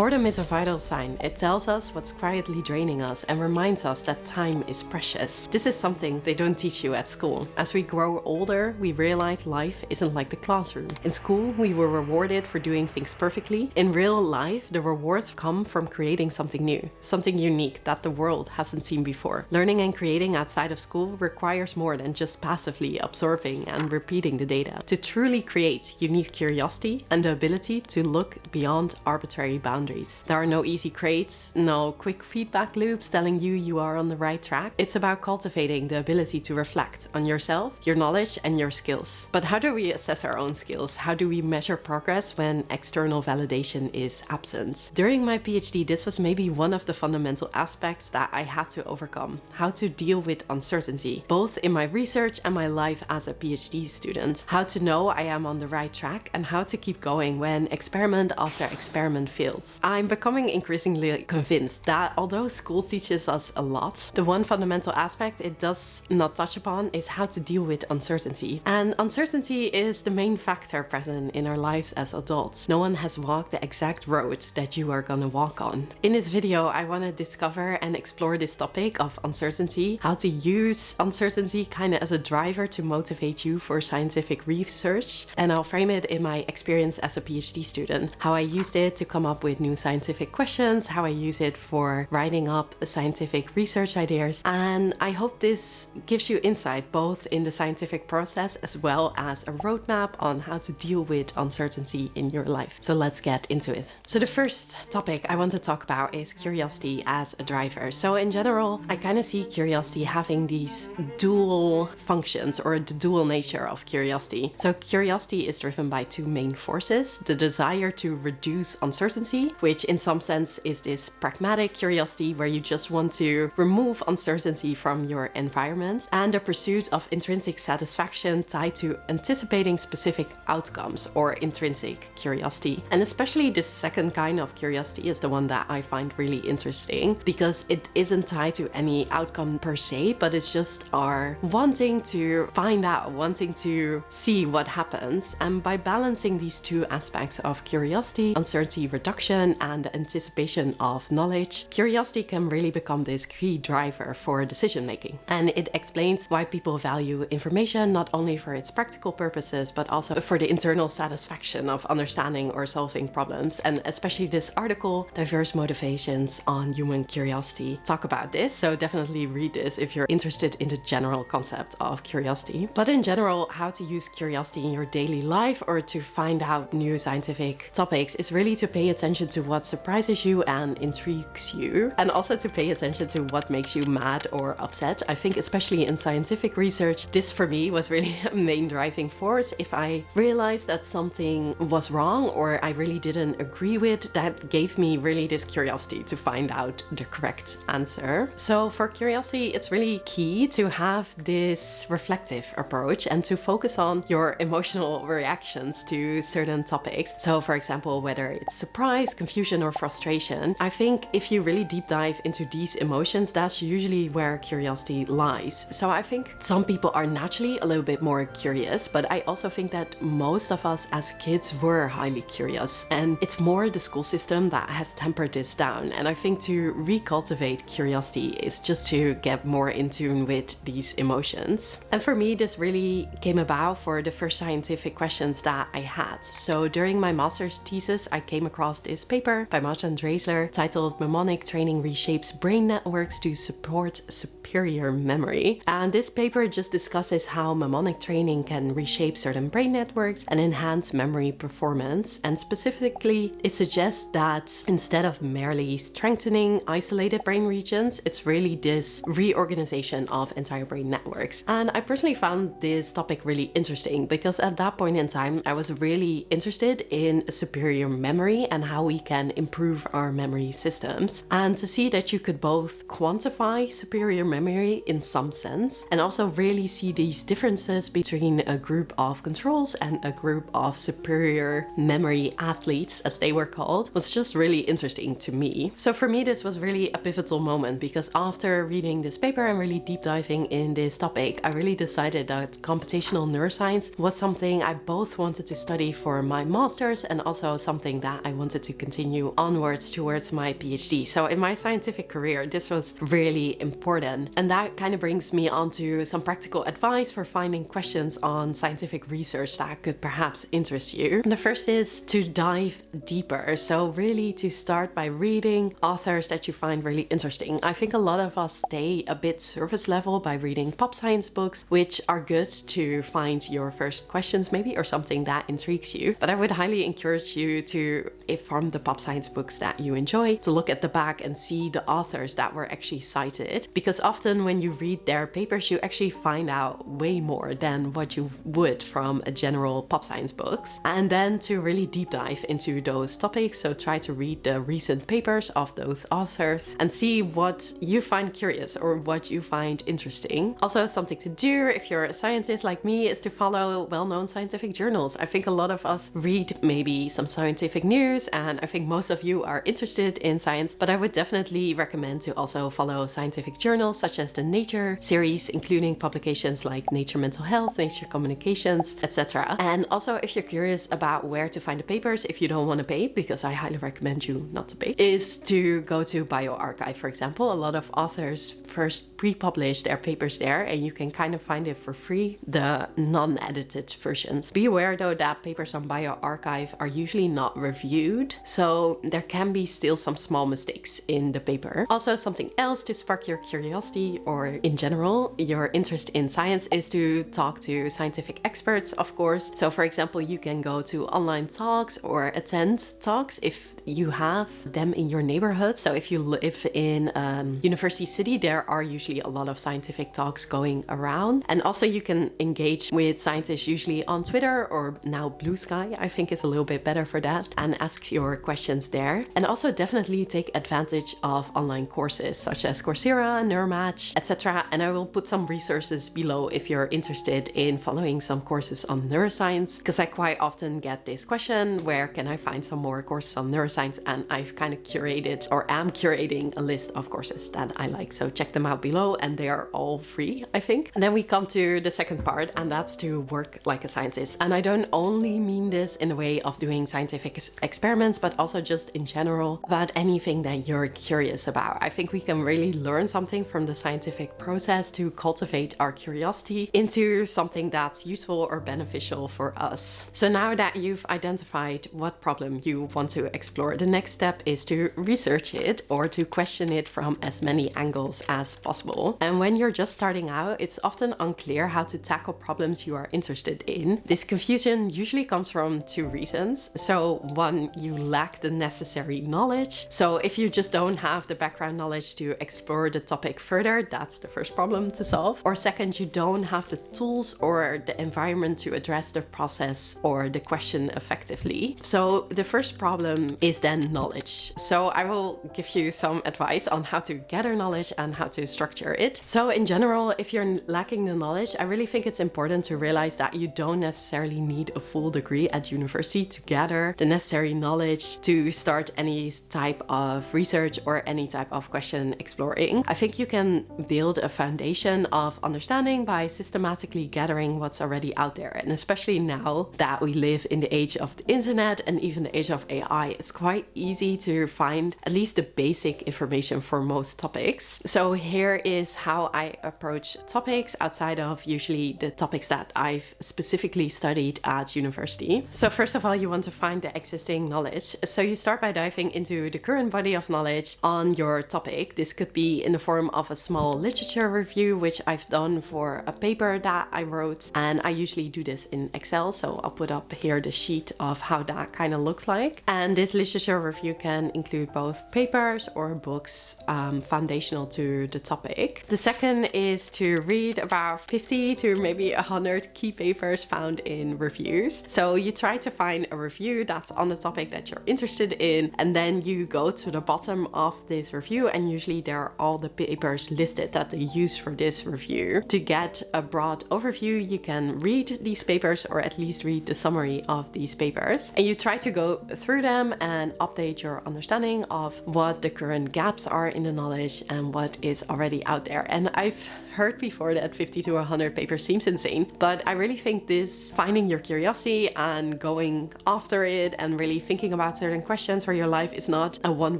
Boredom is a vital sign. It tells us what's quietly draining us and reminds us that time is precious. This is something they don't teach you at school. As we grow older, we realize life isn't like the classroom. In school, we were rewarded for doing things perfectly. In real life, the rewards come from creating something new, something unique that the world hasn't seen before. Learning and creating outside of school requires more than just passively absorbing and repeating the data. To truly create, you need curiosity and the ability to look beyond arbitrary boundaries. There are no easy grades, no quick feedback loops telling you are on the right track. It's about cultivating the ability to reflect on yourself, your knowledge, and your skills. But how do we assess our own skills? How do we measure progress when external validation is absent? During my PhD, this was maybe one of the fundamental aspects that I had to overcome: how to deal with uncertainty, both in my research and my life as a PhD student. How to know I am on the right track and how to keep going when experiment after experiment fails. I'm becoming increasingly convinced that although school teaches us a lot, the one fundamental aspect it does not touch upon is how to deal with uncertainty. And uncertainty is the main factor present in our lives as adults. No one has walked the exact road that you are gonna walk on. In this video, I want to discover and explore this topic of uncertainty, how to use uncertainty kind of as a driver to motivate you for scientific research. And I'll frame it in my experience as a PhD student, how I used it to come up with new scientific questions, how I use it for writing up scientific research ideas. And I hope this gives you insight both in the scientific process as well as a roadmap on how to deal with uncertainty in your life. So let's get into it. So the first topic I want to talk about is curiosity as a driver. So in general, I kind of see curiosity having these dual functions, or the dual nature of curiosity. So curiosity is driven by two main forces: the desire to reduce uncertainty, which in some sense is this pragmatic curiosity where you just want to remove uncertainty from your environment, and the pursuit of intrinsic satisfaction tied to anticipating specific outcomes, or intrinsic curiosity. And especially this second kind of curiosity is the one that I find really interesting, because it isn't tied to any outcome per se, but it's just our wanting to find out, wanting to see what happens. And by balancing these two aspects of curiosity, uncertainty reduction, and anticipation of knowledge, curiosity can really become this key driver for decision making. And it explains why people value information not only for its practical purposes, but also for the internal satisfaction of understanding or solving problems. And especially this article, Diverse Motivations on Human Curiosity, talk about this. So definitely read this if you're interested in the general concept of curiosity. But in general, how to use curiosity in your daily life or to find out new scientific topics is really to pay attention to what surprises you and intrigues you, and also to pay attention to what makes you mad or upset. I think especially in scientific research, this for me was really a main driving force. If I realized that something was wrong or I really didn't agree with, that gave me really this curiosity to find out the correct answer. So for curiosity, it's really key to have this reflective approach and to focus on your emotional reactions to certain topics. So for example, whether it's surprise, confusion, or frustration. I think if you really deep dive into these emotions, that's usually where curiosity lies. So I think some people are naturally a little bit more curious, but I also think that most of us as kids were highly curious, and it's more the school system that has tempered this down. And I think to recultivate curiosity is just to get more in tune with these emotions. And for me, this really came about for the first scientific questions that I had. So during my master's thesis, I came across this paper by Martin Dreisler titled "Mnemonic Training Reshapes Brain Networks to Support Superior Memory." And this paper just discusses how mnemonic training can reshape certain brain networks and enhance memory performance. And specifically, it suggests that instead of merely strengthening isolated brain regions, it's really this reorganization of entire brain networks. And I personally found this topic really interesting because at that point in time, I was really interested in superior memory and how we can improve our memory systems. And to see that you could both quantify superior memory in some sense and also really see these differences between a group of controls and a group of superior memory athletes, as they were called, was just really interesting to me. So for me, this was really a pivotal moment because after reading this paper and really deep diving in this topic, I really decided that computational neuroscience was something I both wanted to study for my master's and also something that I wanted to continue continue onwards towards my PhD. So in my scientific career, this was really important. And that kind of brings me on to some practical advice for finding questions on scientific research that could perhaps interest you. And the first is to dive deeper. So really to start by reading authors that you find really interesting. I think a lot of us stay a bit surface level by reading pop science books, which are good to find your first questions maybe, or something that intrigues you. But I would highly encourage you to, if from the pop science books that you enjoy, to look at the back and see the authors that were actually cited. Because often when you read their papers, you actually find out way more than what you would from a general pop science books. And then to really deep dive into those topics, so try to read the recent papers of those authors and see what you find curious or what you find interesting. Also, something to do if you're a scientist like me is to follow well-known scientific journals. I think a lot of us read maybe some scientific news, and I think most of you are interested in science, but I would definitely recommend to also follow scientific journals such as the Nature series, including publications like Nature Mental Health, Nature Communications, etc. And also, if you're curious about where to find the papers, if you don't want to pay, because I highly recommend you not to pay, is to go to bioRxiv, for example. A lot of authors first pre-publish their papers there, and you can kind of find it for free, the non-edited versions. Be aware though that papers on bioRxiv are usually not reviewed, so there can be still some small mistakes in the paper. Also, something else to spark your curiosity, or in general your interest in science, is to talk to scientific experts, of course. So for example, you can go to online talks or attend talks if you have them in your neighborhood. So if you live in a university city, there are usually a lot of scientific talks going around. And also you can engage with scientists usually on Twitter, or now Blue Sky, I think is a little bit better for that, and ask your questions there. And also definitely take advantage of online courses such as Coursera, Neuromatch, etc. And I will put some resources below if you're interested in following some courses on neuroscience, because I quite often get this question, where can I find some more courses on neuroscience? And I've kind of curated, or am curating, a list of courses that I like. So check them out below, and they are all free, I think. And then we come to the second part, and that's to work like a scientist. And I don't only mean this in the way of doing scientific experiments, but also just in general about anything that you're curious about. I think we can really learn something from the scientific process to cultivate our curiosity into something that's useful or beneficial for us. So now that you've identified what problem you want to explore, the next step is to research it, or to question it from as many angles as possible. And when you're just starting out, it's often unclear how to tackle problems you are interested in. This confusion usually comes from two reasons. So one, you lack the necessary knowledge. So if you just don't have the background knowledge to explore the topic further, that's the first problem to solve. Or second, you don't have the tools or the environment to address the process or the question effectively. So the first problem is then knowledge. So I will give you some advice on how to gather knowledge and how to structure it. So in general, if you're lacking the knowledge, I really think it's important to realize that you don't necessarily need a full degree at university to gather the necessary knowledge to start any type of research or any type of question exploring. I think you can build a foundation of understanding by systematically gathering what's already out there. And especially now that we live in the age of the internet and even the age of AI, it's quite easy to find at least the basic information for most topics. So here is how I approach topics outside of usually the topics that I've specifically studied at university. So first of all, you want to find the existing knowledge. So you start by diving into the current body of knowledge on your topic. This could be in the form of a small literature review, which I've done for a paper that I wrote. And I usually do this in Excel. So I'll put up here the sheet of how that kind of looks like. And this literature review can include both papers or books foundational to the topic. The second is to read about 50 to maybe 100 key papers found in reviews. So you try to find a review that's on the topic that you're interested in, and then you go to the bottom of this review, and usually there are all the papers listed that they use for this review. To get a broad overview, you can read these papers, or at least read the summary of these papers, and you try to go through them and and update your understanding of what the current gaps are in the knowledge and what is already out there. And I've heard before that 50 to 100 papers seems insane, but I really think this finding your curiosity and going after it and really thinking about certain questions for your life is not a 1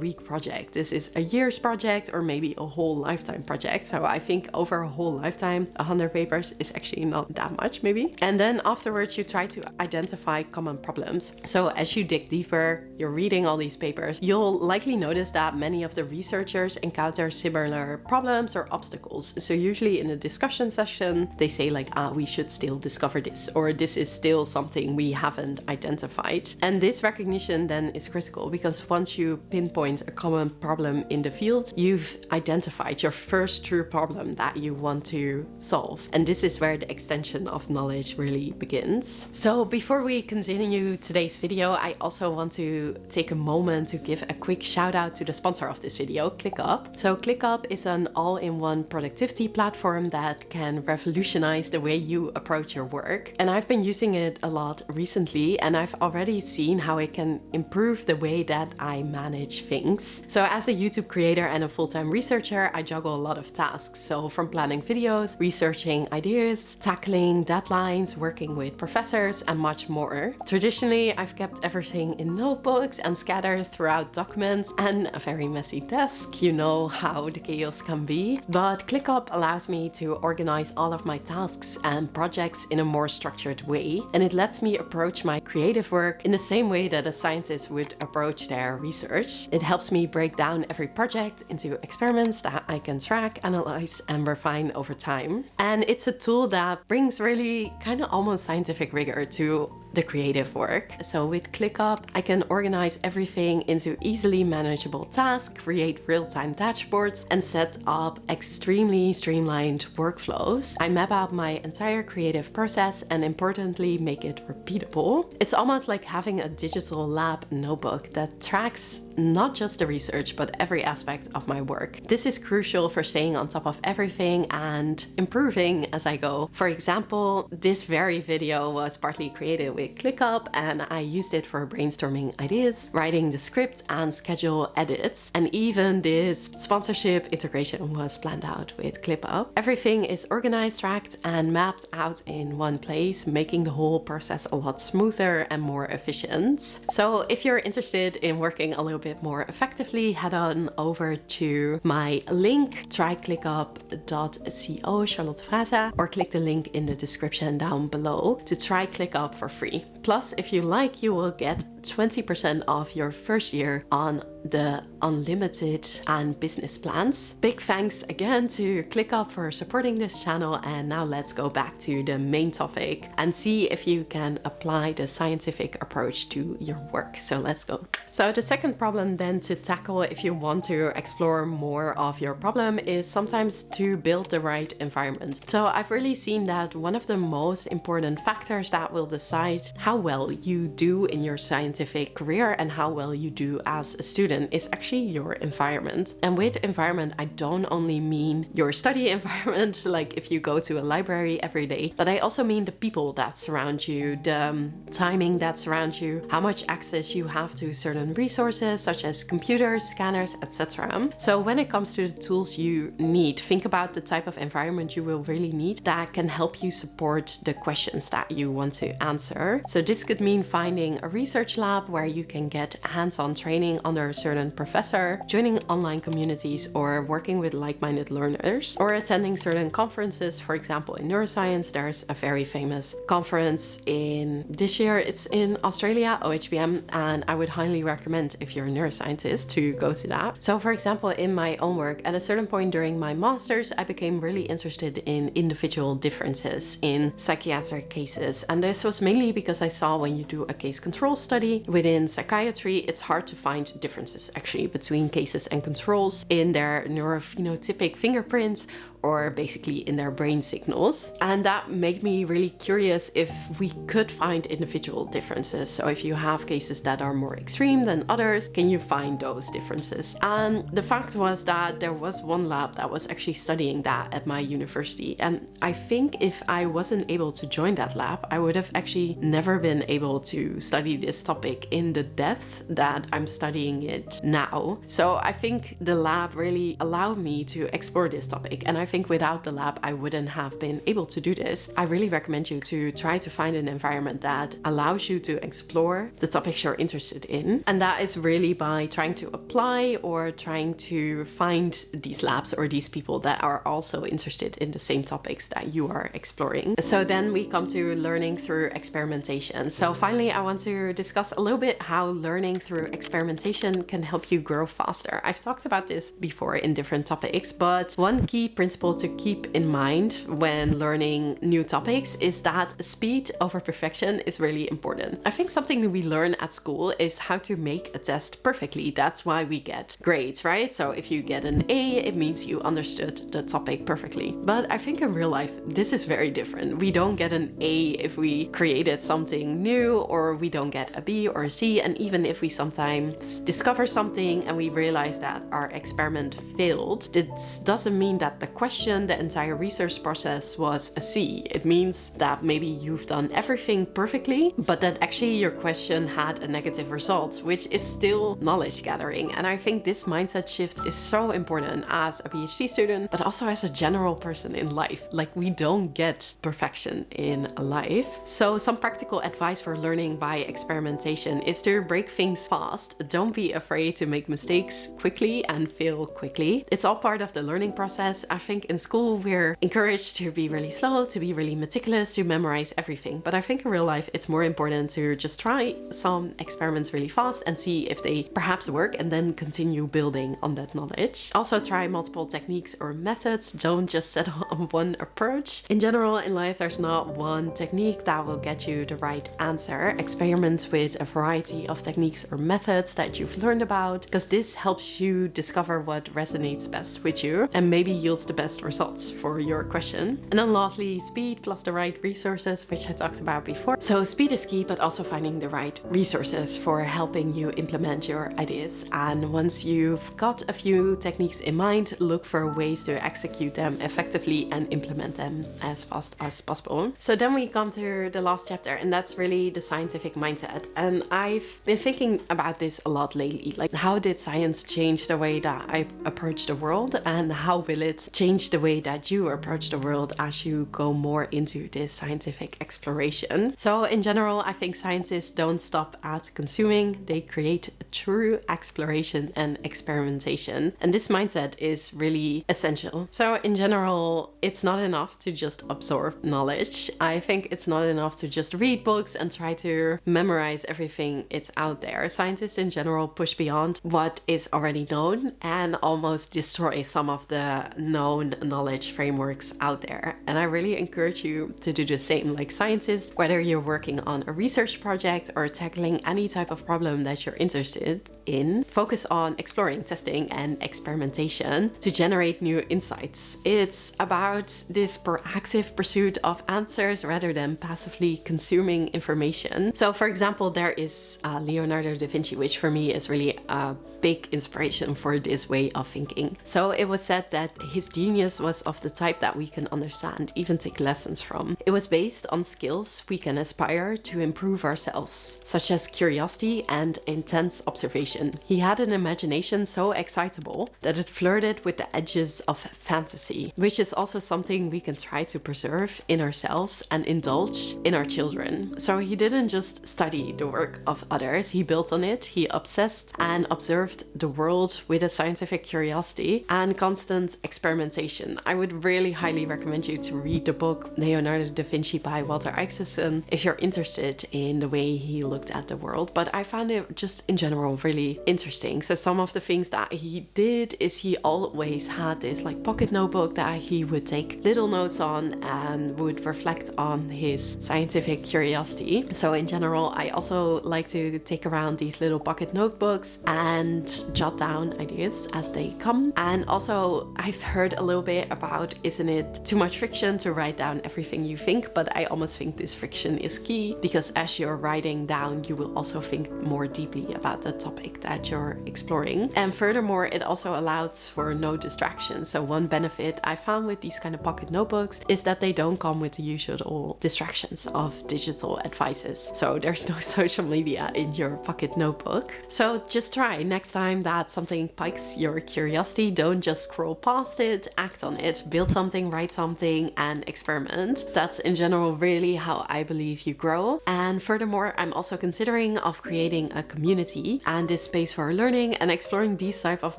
week project. This is a year's project or maybe a whole lifetime project. So I think over a whole lifetime, 100 papers is actually not that much maybe. And then afterwards you try to identify common problems. So as you dig deeper, you're reading all these papers, you'll likely notice that many of the researchers encounter similar problems or obstacles. So usually in a discussion session, they say like, we should still discover this, or this is still something we haven't identified. And this recognition then is critical because once you pinpoint a common problem in the field, you've identified your first true problem that you want to solve. And this is where the extension of knowledge really begins. So before we continue today's video, I also want to take a moment to give a quick shout out to the sponsor of this video, ClickUp. So ClickUp is an all-in-one productivity platform that can revolutionize the way you approach your work. And I've been using it a lot recently, and I've already seen how it can improve the way that I manage things. So as a YouTube creator and a full-time researcher, I juggle a lot of tasks. So from planning videos, researching ideas, tackling deadlines, working with professors, and much more. Traditionally, I've kept everything in notebooks and scattered throughout documents and a very messy desk. You know how the chaos can be. But ClickUp allows me to organize all of my tasks and projects in a more structured way, and it lets me approach my creative work in the same way that a scientist would approach their research. It helps me break down every project into experiments that I can track, analyze, and refine over time. And it's a tool that brings really kind of almost scientific rigor to the creative work. So with ClickUp, I can organize everything into easily manageable tasks, create real-time dashboards, and set up extremely streamlined workflows. I map out my entire creative process and importantly, make it repeatable. It's almost like having a digital lab notebook that tracks not just the research, but every aspect of my work. This is crucial for staying on top of everything and improving as I go. For example, this very video was partly created with ClickUp, and I used it for brainstorming ideas, writing the script, and schedule edits. And even this sponsorship integration was planned out with ClickUp. Everything is organized, tracked, and mapped out in one place, making the whole process a lot smoother and more efficient. So if you're interested in working a little bit more effectively, head on over to my link, tryclickup.co, Charlotte Fraza, or click the link in the description down below to try ClickUp for free. Plus, if you like, you will get 20% off your first year on the unlimited and business plans. Big thanks again to ClickUp for supporting this channel, and now let's go back to the main topic and see if you can apply the scientific approach to your work. So let's go. So the second problem then to tackle if you want to explore more of your problem is sometimes to build the right environment. So I've really seen that one of the most important factors that will decide how well you do in your scientific career and how well you do as a student is actually your environment. And with environment, I don't only mean your study environment, like if you go to a library every day, but I also mean the people that surround you, the timing that surrounds you, how much access you have to certain resources such as computers, scanners, etc. So when it comes to the tools you need, think about the type of environment you will really need that can help you support the questions that you want to answer. So this could mean finding a research lab where you can get hands-on training under a certain professor, joining online communities, or working with like-minded learners, or attending certain conferences. For example, in neuroscience, there's a very famous conference in this year. It's in Australia, OHBM, and I would highly recommend if you're a neuroscientist to go to that. So for example, in my own work, at a certain point during my master's, I became really interested in individual differences in psychiatric cases. And this was mainly because I saw when you do a case control study within psychiatry, it's hard to find differences actually between cases and controls in their neurophenotypic fingerprints or basically in their brain signals. And that made me really curious if we could find individual differences. So if you have cases that are more extreme than others, can you find those differences? And the fact was that there was one lab that was actually studying that at my university. And I think if I wasn't able to join that lab, I would have actually never been able to study this topic in the depth that I'm studying it now. So I think the lab really allowed me to explore this topic. And I think without the lab, I wouldn't have been able to do this. I really recommend you to try to find an environment that allows you to explore the topics you're interested in. And that is really by trying to apply or trying to find these labs or these people that are also interested in the same topics that you are exploring. So then we come to learning through experimentation. So finally, I want to discuss a little bit how learning through experimentation can help you grow faster. I've talked about this before in different topics, but one key principle to keep in mind when learning new topics is that speed over perfection is really important. I think something that we learn at school is how to make a test perfectly. That's why we get grades, right? So if you get an A, it means you understood the topic perfectly. But I think in real life, this is very different. We don't get an A if we created something new, or we don't get a B or a C. And even if we sometimes discover something and we realize that our experiment failed, this doesn't mean that the question, the entire research process was a C. It means that maybe you've done everything perfectly, but that actually your question had a negative result, which is still knowledge gathering. And I think this mindset shift is so important as a PhD student, but also as a general person in life. Like, we don't get perfection in life. So some practical advice for learning by experimentation is to break things fast. Don't be afraid to make mistakes quickly and fail quickly. It's all part of the learning process. I think in school we're encouraged to be really slow, to be really meticulous, to memorize everything. But I think in real life it's more important to just try some experiments really fast and see if they perhaps work, and then continue building on that knowledge. Also try multiple techniques or methods. Don't just settle on one approach. In general, in life there's not one technique that will get you the right answer. Experiment with a variety of techniques or methods that you've learned about, because this helps you discover what resonates best with you and maybe yields the best results for your question. And then lastly, speed plus the right resources, which I talked about before. So speed is key, but also finding the right resources for helping you implement your ideas. And once you've got a few techniques in mind, look for ways to execute them effectively and implement them as fast as possible. So then we come to the last chapter, and that's really the scientific mindset. And I've been thinking about this a lot lately. Like, how did science change the way that I approach the world, and how will it change the way that you approach the world as you go more into this scientific exploration? So in general, I think scientists don't stop at consuming. They create a true exploration and experimentation. And this mindset is really essential. So in general, it's not enough to just absorb knowledge. I think it's not enough to just read books and try to memorize everything it's out there. Scientists in general push beyond what is already known and almost destroy some of the known knowledge frameworks out there. And I really encourage you to do the same. Like scientists, whether you're working on a research project or tackling any type of problem that you're interested in, focus on exploring, testing, and experimentation to generate new insights. It's about this proactive pursuit of answers rather than passively consuming information. So for example, there is Leonardo da Vinci, which for me is really a big inspiration for this way of thinking. So it was said that his genius was of the type that we can understand, even take lessons from. It was based on skills we can aspire to improve ourselves, such as curiosity and intense observation. He had an imagination so excitable that it flirted with the edges of fantasy, which is also something we can try to preserve in ourselves and indulge in our children. So he didn't just study the work of others, he built on it. He obsessed and observed the world with a scientific curiosity and constant experimentation. I would really highly recommend you to read the book Leonardo da Vinci by Walter Isaacson if you're interested in the way he looked at the world. But I found it just in general really interesting. So some of the things that he did is he always had this like pocket notebook that he would take little notes on and would reflect on his scientific curiosity. So in general, I also like to take around these little pocket notebooks and jot down ideas as they come. And also I've heard a little bit about, isn't it too much friction to write down everything you think? But I almost think this friction is key, because as you're writing down, you will also think more deeply about the topic that you're exploring. And furthermore, it also allows for no distractions. So one benefit I found with these kind of pocket notebooks is that they don't come with the usual distractions of digital advices. So there's no social media in your pocket notebook. So just try next time that something piques your curiosity, don't just scroll past it, act on it, build something, write something, and experiment. That's in general really how I believe you grow. And furthermore, I'm also considering of creating a community and this space for learning and exploring these type of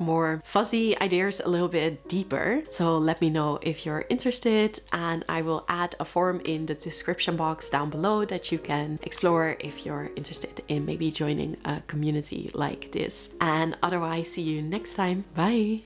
more fuzzy ideas a little bit deeper. So let me know if you're interested, and I will add a form in the description box down below that you can explore if you're interested in maybe joining a community like this. And otherwise, see you next time. Bye!